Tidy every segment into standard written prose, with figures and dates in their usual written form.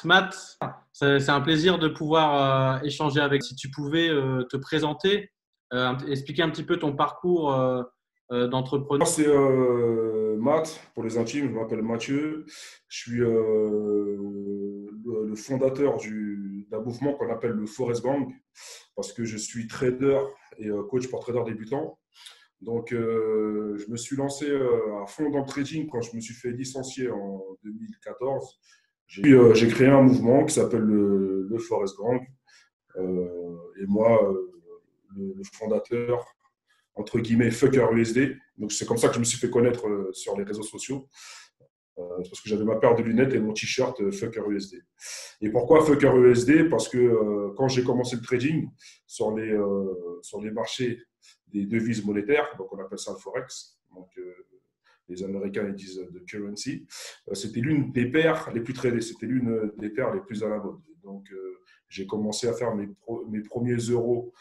Matt, c'est un plaisir de pouvoir échanger avec. Si tu pouvais te présenter, expliquer un petit peu ton parcours d'entrepreneur. Moi, c'est Matt, pour les intimes, je m'appelle Mathieu. Je suis le fondateur d'un mouvement qu'on appelle le Forest Gang, parce que je suis trader et coach pour traders débutants. Donc, je me suis lancé à fond dans le trading quand je me suis fait licencier en 2014. J'ai créé un mouvement qui s'appelle le Forest Gang. Et moi, le fondateur, entre guillemets, Fucker USD. Donc, c'est comme ça que je me suis fait connaître sur les réseaux sociaux. Parce que j'avais ma paire de lunettes et mon t-shirt Fucker USD. Et pourquoi Fucker USD? Parce que quand j'ai commencé le trading sur les marchés des devises monétaires, donc on appelle ça le Forex, donc les Américains ils disent de currency, c'était l'une des paires les plus tradées, c'était l'une des paires les plus à la mode. Donc j'ai commencé à faire mes premiers euros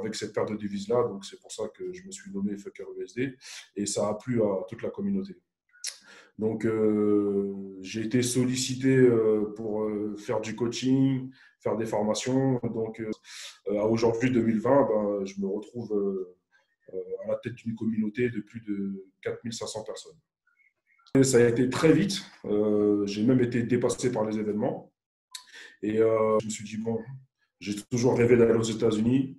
avec cette paire de devises-là, donc c'est pour ça que je me suis nommé Fucker USD et ça a plu à toute la communauté. Donc, j'ai été sollicité pour faire du coaching, faire des formations. Donc, à aujourd'hui, 2020, ben, je me retrouve à la tête d'une communauté de plus de 4500 personnes. Et ça a été très vite. J'ai même été dépassé par les événements. Et je me suis dit, bon, j'ai toujours rêvé d'aller aux États-Unis.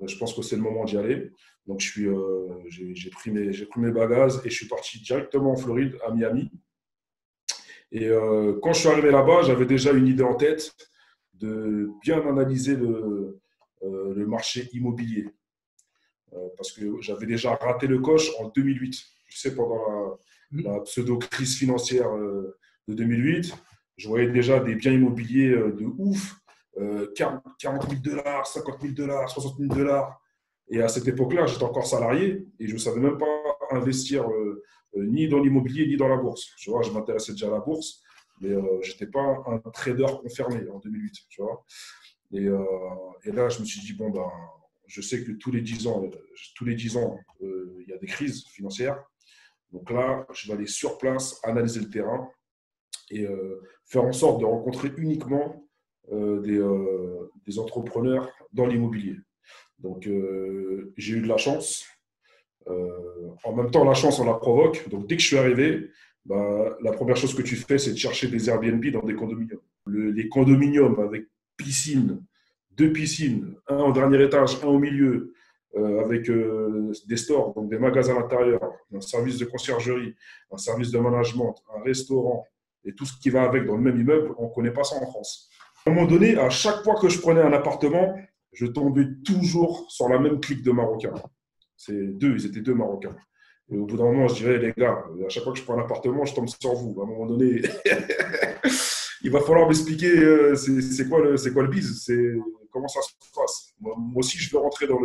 Je pense que c'est le moment d'y aller. Donc, j'ai pris mes bagages et je suis parti directement en Floride, à Miami. Et quand je suis arrivé là-bas, j'avais déjà une idée en tête de bien analyser le marché immobilier. Parce que j'avais déjà raté le coche en 2008. Tu sais, pendant la pseudo-crise financière de 2008, je voyais déjà des biens immobiliers de ouf, 40 000 $, 50 000 $, 60 000 $. Et à cette époque-là, j'étais encore salarié et je ne savais même pas investir ni dans l'immobilier ni dans la bourse. Tu vois, je m'intéressais déjà à la bourse, mais je n'étais pas un trader confirmé en 2008. Tu vois. Et là, je me suis dit, bon, ben, je sais que tous les 10 ans, il y a des crises financières. Donc là, je vais aller sur place, analyser le terrain et faire en sorte de rencontrer uniquement des entrepreneurs dans l'immobilier. Donc, j'ai eu de la chance. En même temps, la chance, on la provoque. Donc, dès que je suis arrivé, bah, la première chose que tu fais, c'est de chercher des Airbnb dans des condominiums. Les condominiums avec piscine, deux piscines, un au dernier étage, un au milieu, avec des stores, donc des magasins à l'intérieur, un service de conciergerie, un service de management, un restaurant et tout ce qui va avec dans le même immeuble, on ne connaît pas ça en France. À un moment donné, à chaque fois que je prenais un appartement, je tombais toujours sur la même clique de Marocains. Ils étaient deux Marocains. Et au bout d'un moment, je dirais, les gars, à chaque fois que je prends un appartement, je tombe sur vous. À un moment donné, il va falloir m'expliquer c'est quoi le biz, comment ça se passe. Moi aussi, je veux rentrer dans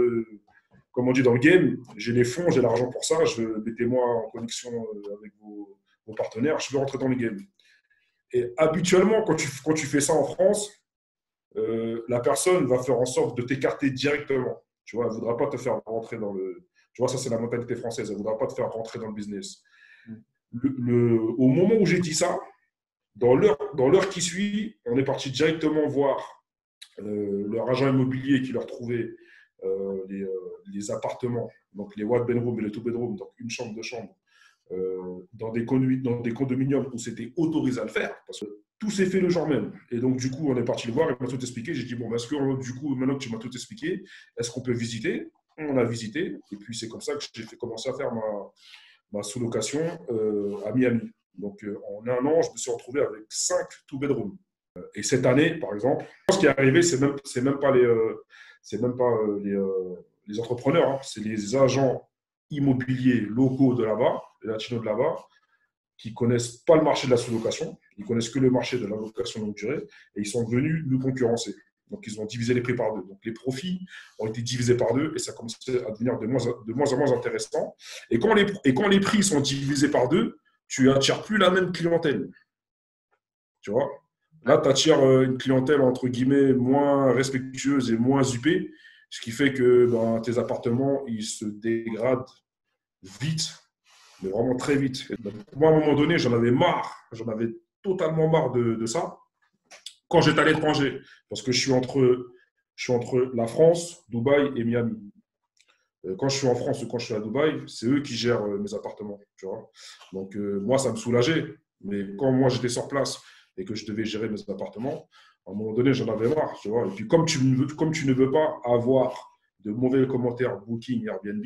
comme on dit, dans le game. J'ai les fonds, j'ai l'argent pour ça. Mettez-moi en connexion avec vos partenaires. Je veux rentrer dans le game. Et habituellement, quand tu fais ça en France, la personne va faire en sorte de t'écarter directement. Tu vois, elle ne voudra pas te faire rentrer dans le… Tu vois, ça, c'est la mentalité française. Elle ne voudra pas te faire rentrer dans le business. Au moment où j'ai dit ça, dans l'heure qui suit, on est parti directement voir leur agent immobilier qui leur trouvait les appartements, donc les one bedroom et les two bedroom, donc une chambre, deux chambres, dans des condominiums où c'était autorisé à le faire, parce que tout s'est fait le jour même. Et donc, du coup, on est parti le voir, il m'a tout expliqué. J'ai dit, bon, est-ce que, du coup, maintenant que tu m'as tout expliqué, est-ce qu'on peut visiter? On a visité. Et puis, c'est comme ça que j'ai commencé à faire ma sous-location à Miami. Donc, en un an, je me suis retrouvé avec 5 two-bedrooms. Et cette année, par exemple, ce qui est arrivé, c'est même pas les entrepreneurs, hein, c'est les agents immobiliers locaux de là-bas, les latinos de là-bas, qui ne connaissent pas le marché de la sous-location, ils connaissent que le marché de la location longue durée, et ils sont venus nous concurrencer. Donc, ils ont divisé les prix par deux. Donc, les profits ont été divisés par deux, et ça commence à devenir de moins en moins intéressant. Et quand les prix sont divisés par deux, tu n'attires plus la même clientèle. Tu vois? Là, tu attires une clientèle, entre guillemets, moins respectueuse et moins huppée, ce qui fait que ben, tes appartements, ils se dégradent vite, mais vraiment très vite. Donc, moi, à un moment donné, j'en avais marre. J'en avais totalement marre de ça. quand j'étais à l'étranger, parce que je suis entre la France, Dubaï et Miami. Quand je suis en France ou quand je suis à Dubaï, c'est eux qui gèrent mes appartements. Tu vois. Donc, moi, ça me soulageait. Mais quand moi, j'étais sur place et que je devais gérer mes appartements, à un moment donné, j'en avais marre. Tu vois. Et puis, comme tu ne veux pas avoir de mauvais commentaires Booking, Airbnb,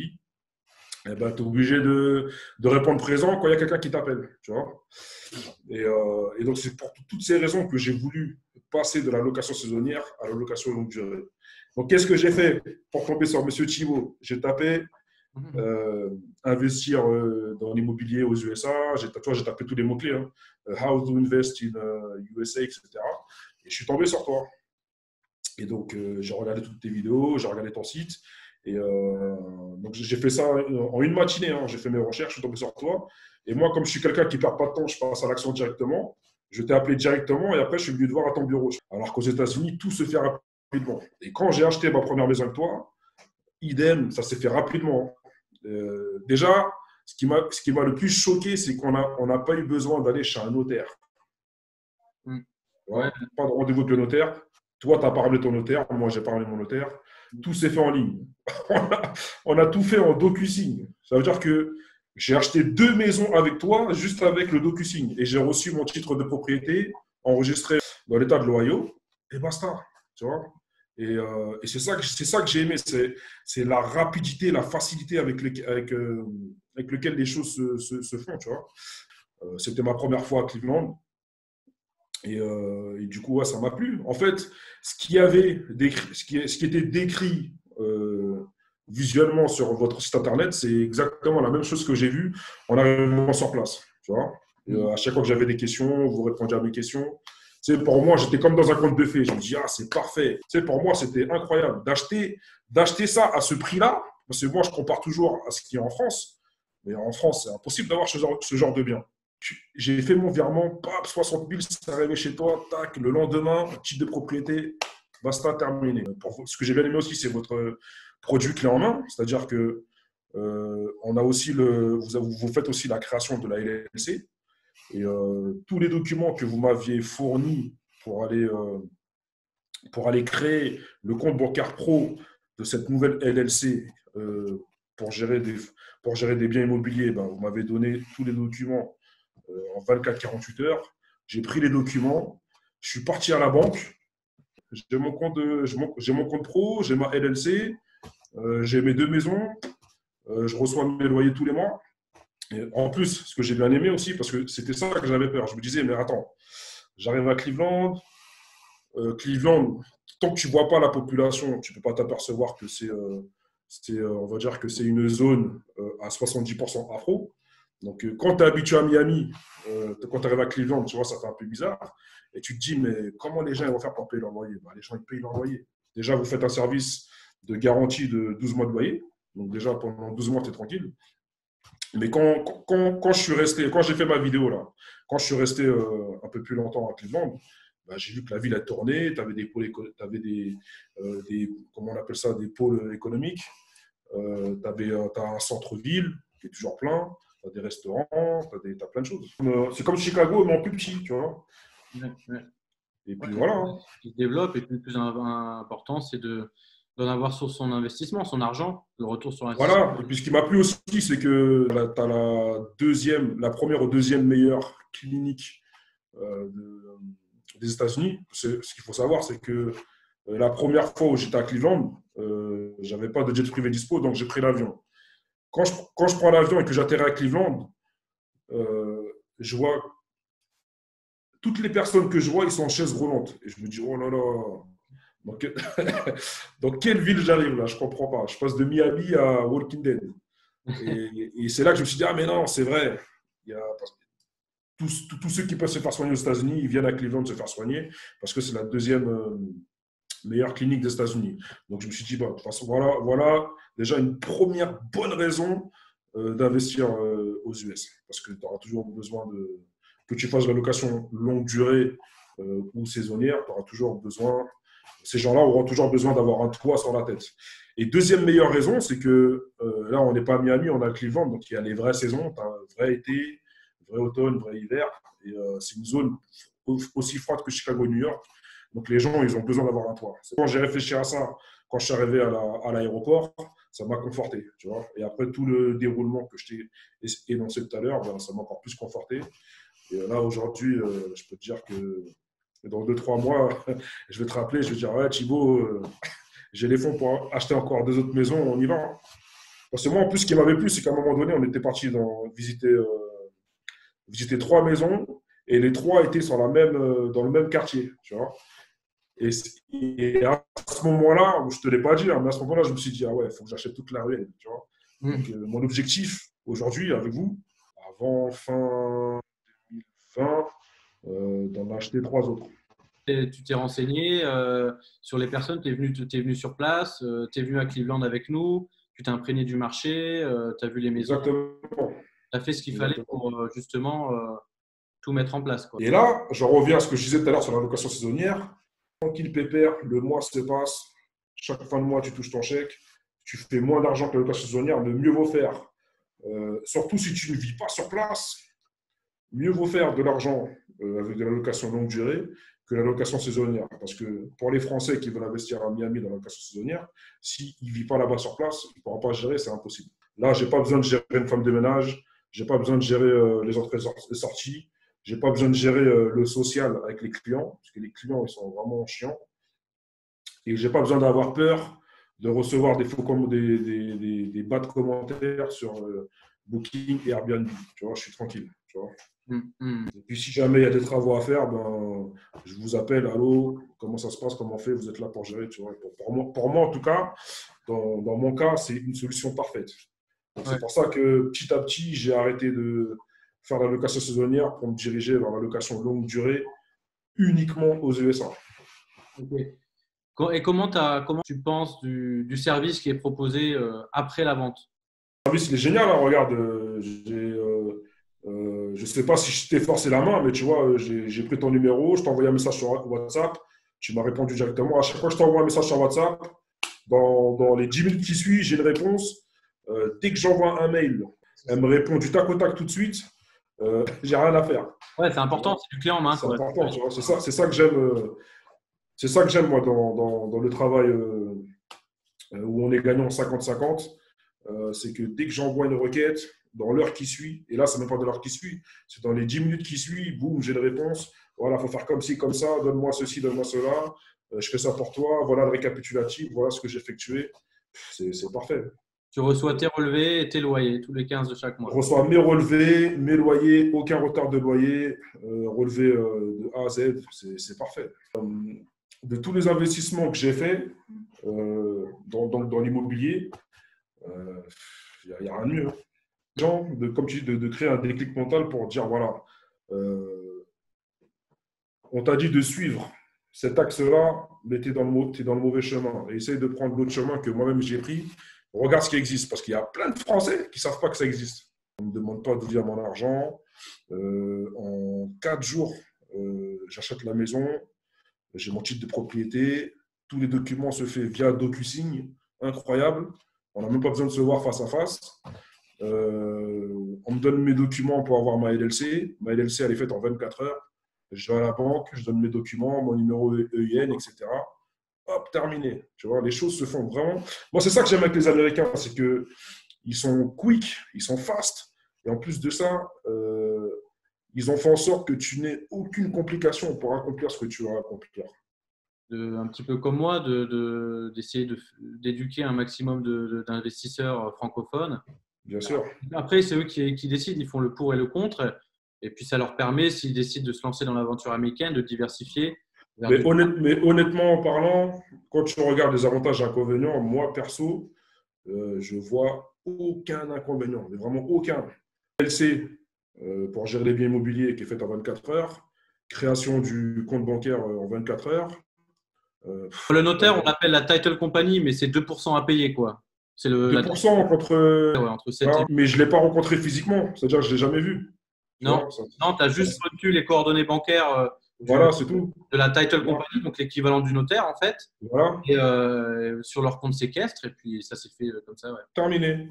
eh ben, tu es obligé de répondre présent quand il y a quelqu'un qui t'appelle. Tu vois. Et donc, c'est pour toutes ces raisons que j'ai voulu passer de la location saisonnière à la location longue durée. Donc, qu'est-ce que j'ai fait pour tomber sur M. Thibault? J'ai tapé investir dans l'immobilier aux USA. J'ai tapé tous les mots-clés. Hein. How to invest in USA, etc. Et je suis tombé sur toi. Et donc, j'ai regardé toutes tes vidéos, j'ai regardé ton site. Et donc, j'ai fait ça en une matinée. Hein. J'ai fait mes recherches, je suis tombé sur toi. Et moi, comme je suis quelqu'un qui ne perd pas de temps, je passe à l'action directement. Je t'ai appelé directement et après, je suis venu te voir à ton bureau. Alors qu'aux États-Unis, tout se fait rapidement. Et quand j'ai acheté ma première maison avec toi, idem, ça s'est fait rapidement. Déjà, ce qui m'a le plus choqué, c'est qu'on n'a pas eu besoin d'aller chez un notaire. Ouais. Pas de rendez-vous avec le notaire. Toi, tu as parlé de ton notaire, moi, j'ai parlé de mon notaire. Tout s'est fait en ligne. On a tout fait en DocuSign. Ça veut dire que j'ai acheté 2 maisons avec toi, juste avec le DocuSign. Et j'ai reçu mon titre de propriété enregistré dans l'état de l'Ohio. Et basta. Tu vois. Et c'est ça que j'ai aimé. C'est la rapidité, la facilité avec lequel les choses se font. Tu vois. C'était ma première fois à Cleveland. Et du coup, ouais, ça m'a plu. En fait, ce qui était décrit visuellement sur votre site internet, c'est exactement la même chose que j'ai vu en arrivant sur place. Tu vois. À chaque fois que j'avais des questions, vous répondiez à mes questions. Tu sais, pour moi, j'étais comme dans un conte de fées. Je me dis, ah, c'est parfait. Tu sais, pour moi, c'était incroyable d'acheter ça à ce prix-là. Parce que moi, je compare toujours à ce qu'il y a en France. Mais en France, c'est impossible d'avoir ce genre de bien. J'ai fait mon virement, pap, 60 000, c'est arrivé chez toi, tac, le lendemain, titre de propriété, basta, terminé. Ce que j'ai bien aimé aussi, c'est votre produit clé en main, c'est-à-dire que on a aussi vous faites aussi la création de la LLC et tous les documents que vous m'aviez fournis pour aller créer le compte bancaire pro de cette nouvelle LLC pour gérer des biens immobiliers, ben, vous m'avez donné tous les documents en 24-48 heures. J'ai pris les documents, je suis parti à la banque, j'ai mon compte pro, j'ai ma LLC, j'ai mes 2 maisons, je reçois mes loyers tous les mois. Et en plus, ce que j'ai bien aimé aussi, parce que c'était ça que j'avais peur, je me disais, mais attends, j'arrive à Cleveland, tant que tu ne vois pas la population, tu ne peux pas t'apercevoir que on va dire que c'est une zone à 70% afro. Donc, quand tu es habitué à Miami, quand tu arrives à Cleveland, tu vois, ça fait un peu bizarre. Et tu te dis, mais comment les gens ils vont faire pour payer leur loyer? Les gens, ils payent leur loyer. Déjà, vous faites un service de garantie de 12 mois de loyer. Donc, déjà, pendant 12 mois, tu es tranquille. Mais quand je suis resté, quand j'ai fait ma vidéo, là, quand je suis resté un peu plus longtemps à Cleveland, bah, j'ai vu que la ville a tourné. Tu avais des pôles, comment on appelle ça, des pôles économiques. Tu as un centre-ville qui est toujours plein. Tu as des restaurants, tu as plein de choses. C'est comme Chicago, mais en plus petit, tu vois. Ouais. Et puis voilà. Hein. Ce qui se développe, et puis le plus important, c'est d'en avoir sur son investissement, son argent, le retour sur l'investissement. Voilà. Et puis ce qui m'a plu aussi, c'est que tu as la première ou deuxième meilleure clinique des États-Unis. Ce qu'il faut savoir, c'est que la première fois où j'étais à Cleveland, je n'avais pas de jet privé dispo, donc j'ai pris l'avion. Quand je prends l'avion et que j'atterris à Cleveland, je vois toutes les personnes que je vois, ils sont en chaise roulante. Et je me dis, oh là là, dans quelle ville j'arrive là? Je ne comprends pas. Je passe de Miami à Walking Dead. Et c'est là que je me suis dit, ah mais non, c'est vrai. Tous ceux qui peuvent se faire soigner aux États-Unis, ils viennent à Cleveland se faire soigner parce que c'est la deuxième meilleure clinique des États-Unis. Donc je me suis dit, bah, de toute façon, voilà déjà une première bonne raison d'investir aux US. Parce que tu auras toujours besoin que tu fasses la location longue durée ou saisonnière, tu auras toujours besoin, ces gens-là auront toujours besoin d'avoir un toit sur la tête. Et deuxième meilleure raison, c'est que là, on n'est pas à Miami, on est à Cleveland, donc il y a les vraies saisons, tu as un vrai été, vrai automne, vrai hiver, et c'est une zone aussi froide que Chicago et New York. Donc les gens, ils ont besoin d'avoir un toit. Quand j'ai réfléchi à ça, quand je suis arrivé à l'aéroport, ça m'a conforté, tu vois. Et après tout le déroulement que je t'ai énoncé tout à l'heure, ben, ça m'a encore plus conforté. Et là, aujourd'hui, je peux te dire que dans 2-3 mois, je vais te rappeler, je vais te dire, ouais, Thibaut, j'ai les fonds pour acheter encore 2 autres maisons, on y va. Parce que moi, en plus, ce qui m'avait plu, c'est qu'à un moment donné, on était parti visiter 3 maisons et les 3 étaient dans le même quartier, tu vois. Et à ce moment-là, je ne te l'ai pas dit, hein, mais à ce moment-là, je me suis dit, ah ouais, il faut que j'achète toute la ruelle, tu vois. Donc, mon objectif aujourd'hui, avec vous, avant fin 2020, d'en acheter 3 autres. Tu t'es renseigné sur les personnes, tu es venu sur place, tu es venu à Cleveland avec nous, tu t'es imprégné du marché, tu as vu les maisons, Exactement. tu as fait ce qu'il fallait pour justement tout mettre en place, quoi. Et là, je reviens à ce que je disais tout à l'heure sur la location saisonnière. Tranquille, pépère, le mois se passe. Chaque fin de mois, tu touches ton chèque. Tu fais moins d'argent que la location saisonnière, mais mieux vaut faire. Surtout si tu ne vis pas sur place, mieux vaut faire de l'argent avec de la location longue durée que la location saisonnière. Parce que pour les Français qui veulent investir à Miami dans la location saisonnière, s'ils ne vivent pas là-bas sur place, ils ne pourront pas gérer, c'est impossible. Là, je n'ai pas besoin de gérer une femme de ménage, je n'ai pas besoin de gérer les entrées et sorties, je n'ai pas besoin de gérer le social avec les clients, parce que les clients, ils sont vraiment chiants. Et je n'ai pas besoin d'avoir peur de recevoir des bas de commentaires sur Booking et Airbnb. Tu vois, je suis tranquille. Tu vois. Et puis, si jamais il y a des travaux à faire, ben, je vous appelle. Allô, comment ça se passe? Comment on fait? Vous êtes là pour gérer. Tu vois. Pour moi, en tout cas, dans mon cas, c'est une solution parfaite. Donc, c'est pour ça que petit à petit, j'ai arrêté de faire la location saisonnière pour me diriger vers la location longue durée uniquement aux USA. Okay. Et comment tu penses du service qui est proposé après la vente? Le service, il est génial. Hein. Regarde, je ne sais pas si je t'ai forcé la main, mais tu vois, j'ai pris ton numéro, je t'ai envoyé un message sur WhatsApp, tu m'as répondu directement. À chaque fois que je t'envoie un message sur WhatsApp, dans les 10 minutes qui suivent, j'ai une réponse. Dès que j'envoie un mail, elle me répond du tac au tac tout de suite. J'ai rien à faire. Ouais, c'est important, c'est du clé en main. C'est important, tu vois. C'est ça que j'aime. C'est ça que j'aime, moi, dans le travail où on est gagnant 50-50. C'est que dès que j'envoie une requête, dans l'heure qui suit, et là, ce n'est même pas dans l'heure qui suit, c'est dans les 10 minutes qui suivent, boum, j'ai une réponse. Voilà, il faut faire comme ci, comme ça, donne-moi ceci, donne-moi cela. Je fais ça pour toi. Voilà le récapitulatif, voilà ce que j'ai effectué. C'est parfait. Tu reçois tes relevés et tes loyers tous les 15 de chaque mois. Je reçois mes relevés, mes loyers, aucun retard de loyer, relevé de A à Z, c'est parfait. De tous les investissements que j'ai faits dans l'immobilier, il n'y a rien de mieux. Comme tu dis, de créer un déclic mental pour dire, voilà, on t'a dit de suivre cet axe-là, mais tu es dans le mauvais chemin. Et essaye de prendre l'autre chemin que moi-même j'ai pris. Regarde ce qui existe, parce qu'il y a plein de Français qui ne savent pas que ça existe. On ne me demande pas d'où vient mon argent. En 4 jours, j'achète la maison, j'ai mon titre de propriété, tous les documents se font via DocuSign, incroyable. On n'a même pas besoin de se voir face à face. On me donne mes documents pour avoir ma LLC. Ma LLC, elle est faite en 24 heures. Je vais à la banque, je donne mes documents, mon numéro EIN, etc. Hop, terminé. Tu vois, les choses se font vraiment. Moi, c'est ça que j'aime avec les Américains, c'est qu'ils sont quick, ils sont fast. Et en plus de ça, ils ont fait en sorte que tu n'aies aucune complication pour accomplir ce que tu vas accomplir. Un petit peu comme moi, d'essayer d'éduquer un maximum d'investisseurs francophones. Bien sûr. Après, c'est eux qui décident, ils font le pour et le contre. Et puis, ça leur permet, s'ils décident de se lancer dans l'aventure américaine, de diversifier. Mais honnêtement en parlant, quand tu regardes les avantages et inconvénients, moi, perso, je ne vois aucun inconvénient, mais vraiment aucun. LC, pour gérer les biens immobiliers, qui est faite en 24 heures. Création du compte bancaire en 24 heures. Le notaire, on l'appelle la title company, mais c'est 2% à payer, quoi. C'est 2% entre 7 et... Mais je ne l'ai pas rencontré physiquement, c'est-à-dire que je ne l'ai jamais vu. Non, tu as juste reçu les coordonnées bancaires voilà, c'est tout. De la title company, donc l'équivalent du notaire, en fait. Voilà. Et sur leur compte séquestre, et puis ça s'est fait comme ça. Ouais. Terminé.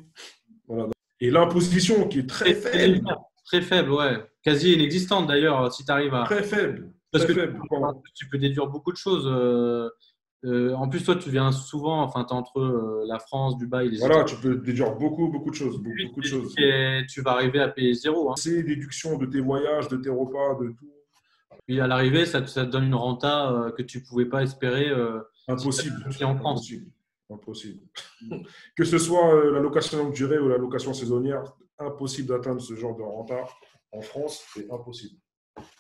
Voilà. Et l'imposition qui est très faible. Très faible, ouais. Quasi inexistante d'ailleurs, si tu arrives à… Très faible. Parce très que faible. tu peux déduire beaucoup de choses. En plus, toi, tu viens souvent, enfin, tu es entre la France, Dubaï, les Voilà, États-Unis. tu peux déduire beaucoup de choses, beaucoup de choses. Et tu vas arriver à payer zéro, hein. C'est déduction de tes voyages, de tes repas, de tout. Puis à l'arrivée, ça te donne une renta que tu ne pouvais pas espérer si tu Impossible, avais en France. impossible, impossible. Que ce soit la location longue durée ou la location saisonnière, impossible d'atteindre ce genre de renta en France, c'est impossible.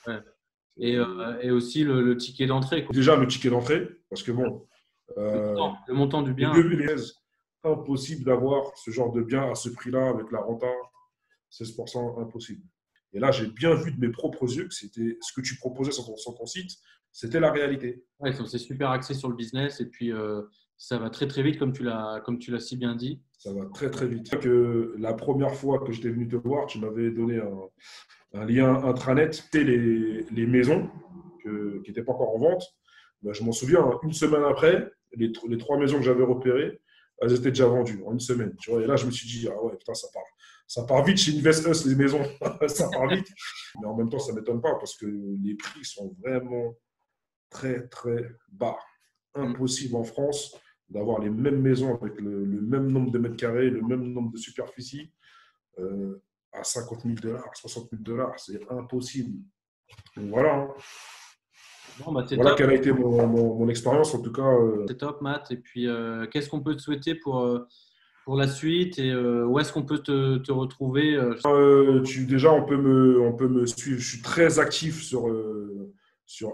Ouais. Et aussi le ticket d'entrée, quoi. Déjà, le ticket d'entrée, parce que bon, Le montant du les bien. 2016, impossible d'avoir ce genre de bien à ce prix-là avec la renta, 16%, impossible. Et là, j'ai bien vu de mes propres yeux que c'était ce que tu proposais sur ton site, c'était la réalité. Ouais, c'est super axé sur le business et puis ça va très très vite comme tu l'as si bien dit. Ça va très très vite. Que la première fois que j'étais venu te voir, tu m'avais donné un lien intranet, c'était les maisons qui n'étaient pas encore en vente. Ben, je m'en souviens, hein, une semaine après, les 3 maisons que j'avais repérées, elles étaient déjà vendues en une semaine. Tu vois, et là, je me suis dit, ah ouais, putain, ça part vite chez Invest Us, les maisons. Ça part vite. Mais en même temps, ça ne m'étonne pas parce que les prix sont vraiment très, très bas. Impossible en France d'avoir les mêmes maisons avec le même nombre de mètres carrés, le même nombre de superficie à 50 000 $, 60 000 $. C'est impossible. Donc voilà. Hein. Bon, bah, Voilà top. quelle a été mon expérience, en tout cas. C'est top, Matt. Et puis, qu'est-ce qu'on peut te souhaiter pour la suite et où est-ce qu'on peut te retrouver Déjà, on peut me suivre. Je suis très actif sur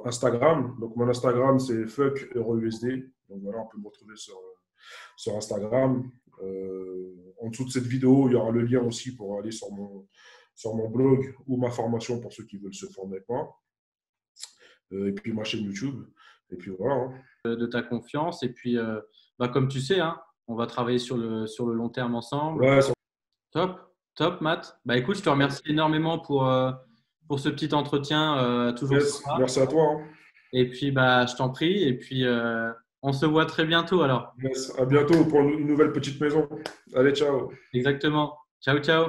Instagram. Donc, mon Instagram, c'est fuck_EuroUSD. Donc, voilà, on peut me retrouver sur Instagram. En dessous de cette vidéo, il y aura le lien aussi pour aller sur mon blog ou ma formation pour ceux qui veulent se former avec moi. Et puis, ma chaîne YouTube. Et puis, voilà. Hein. De ta confiance. Et puis, bah, comme tu sais, hein, on va travailler sur le long terme ensemble. Ouais, Top, top, Matt. Bah, écoute, je te remercie énormément pour ce petit entretien. Toujours yes, sympa. merci à toi. Hein. Et puis, bah, je t'en prie. Et puis, on se voit très bientôt alors. Yes, à bientôt pour une nouvelle petite maison. Allez, ciao. Exactement. Ciao, ciao.